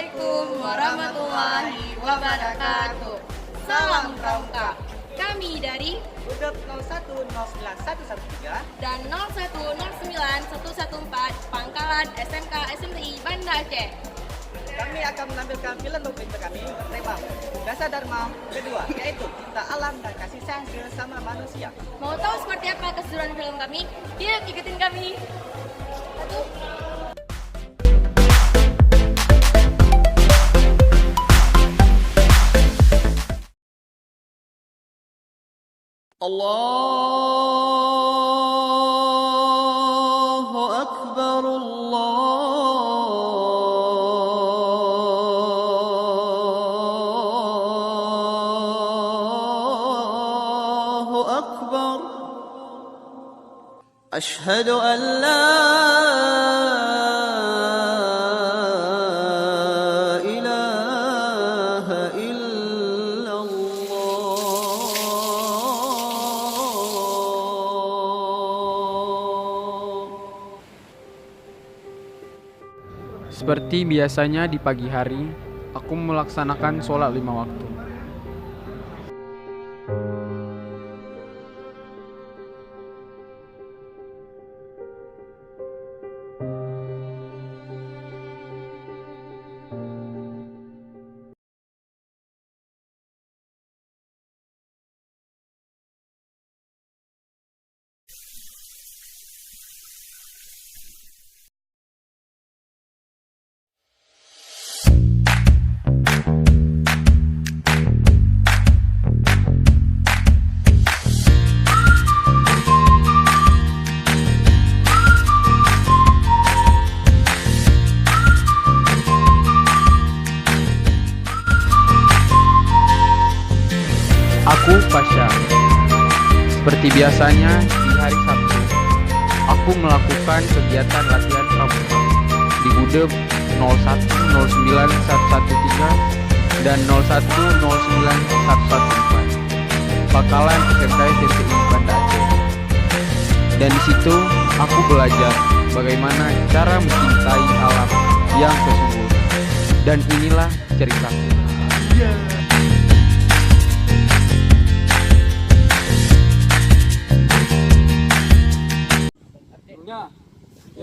Assalamualaikum warahmatullahi wabarakatuh. Salam Pramuka. Kami dari Udep 01091113 dan 01091114 Pangkalan SMK SMTI Banda Aceh. kami akan menampilkan film dokumenter kami bertema Dasar Dharma kedua, yaitu cinta alam dan kasih sayang sesama manusia. Mau tahu seperti apa keseruan film kami? Yuk ikutin kami. Satu. الله أكبر الله أكبر أشهد أن لا إله إلا الله. Seperti biasanya di pagi hari, aku melaksanakan sholat 5 waktu. Aku Pasha. Seperti biasanya di hari Sabtu, aku melakukan kegiatan latihan pramuka di Udep 01091113 dan 01091114 Pangkalan SMK SMTI Banda Aceh. Dan di situ aku belajar bagaimana cara mencintai alam yang sesungguhnya. Dan inilah ceritaku.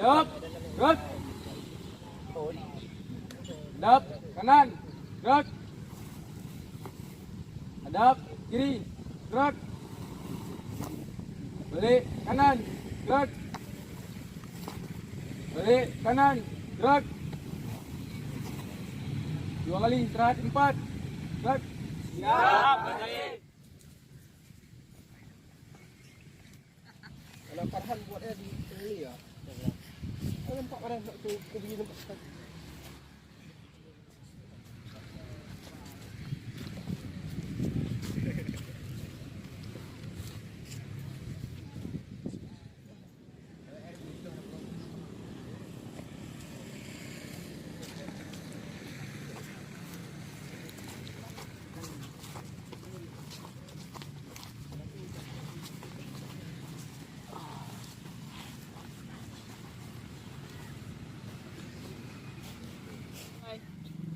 Yup, gerak. Hadap kanan, gerak. Hadap kiri, gerak. Balik kanan, gerak. Balik kanan, gerak. 2 kali istirahat 4, gerak. Siap, balik. Kalau Farhan buatnya di sini ya. Kalau nampak Farhan nak tu pergi tempat sekat.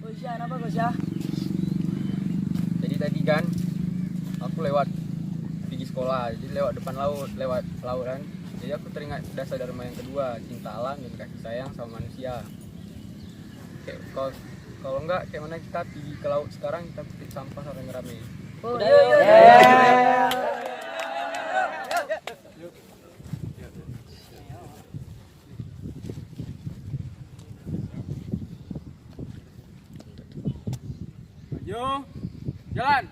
Gosya, apa Gosya? Jadi tadi kan aku lewat pergi sekolah, jadi lewat depan laut, lewat laut kan. Jadi aku teringat dasar dharma yang kedua, cinta alam dan kasih sayang sama manusia. Kayak kalau enggak kayak mana kita pergi ke laut sekarang, kita petik sampah rame-rame. Maju, jalan.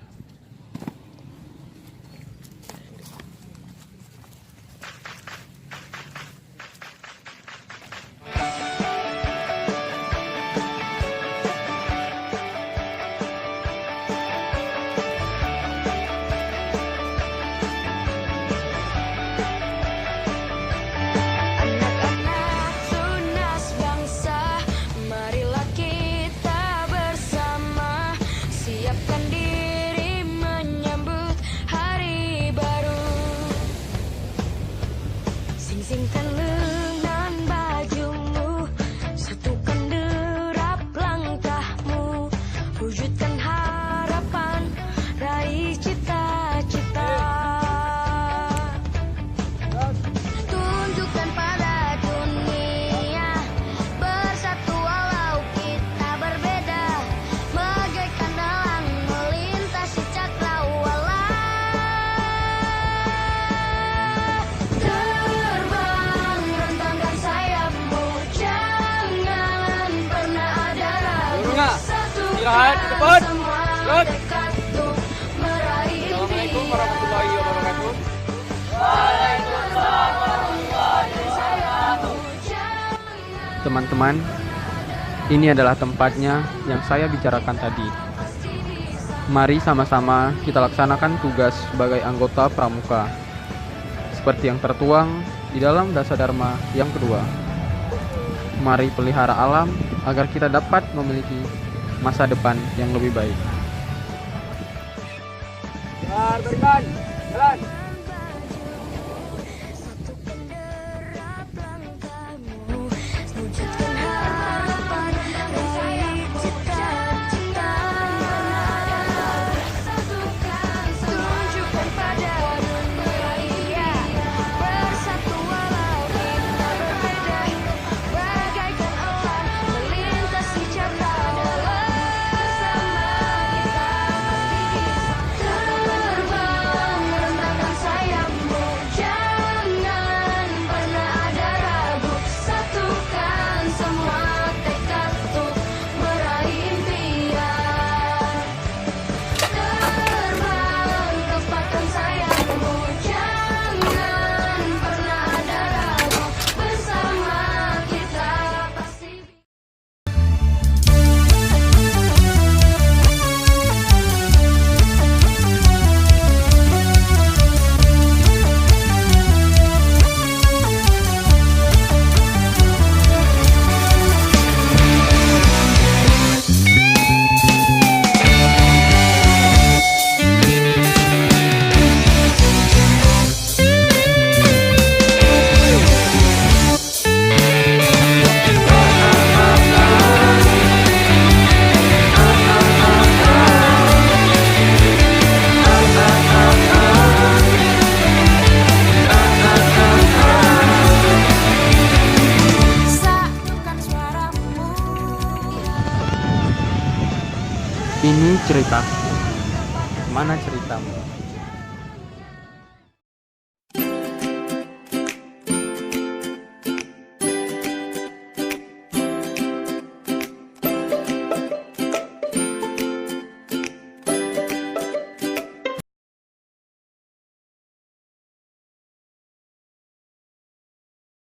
Anak-anak tunas bangsa, marilah kita bersama siapkan diri istirahat di depan. Terus. Tekad untuk meraih Assalamualaikum impian. warahmatullahi wabarakatuh. Teman-teman, ini adalah tempatnya yang saya bicarakan tadi. Mari sama-sama kita laksanakan tugas sebagai anggota pramuka, seperti yang tertuang di dalam Dasadharma yang kedua. Mari pelihara alam agar kita dapat memiliki masa depan yang lebih baik. Berikan, jalan. Wujudkan harapan, raih cita-cita. Satukan, tunjukkan pada dunia. Bersatu walau kita berbeda, bagaikan alam melintasi cakrawala. Bersama kita pasti bisa terbang, rentangkan sayapmu, jangan pernah ada ragu. Satukan semua tekad untuk meraih impian. Terbang, gempatkan sayapmu, jangan pernah ada ragu. Bersama kita pasti bisa. Ini ceritaku. Mana ceritamu?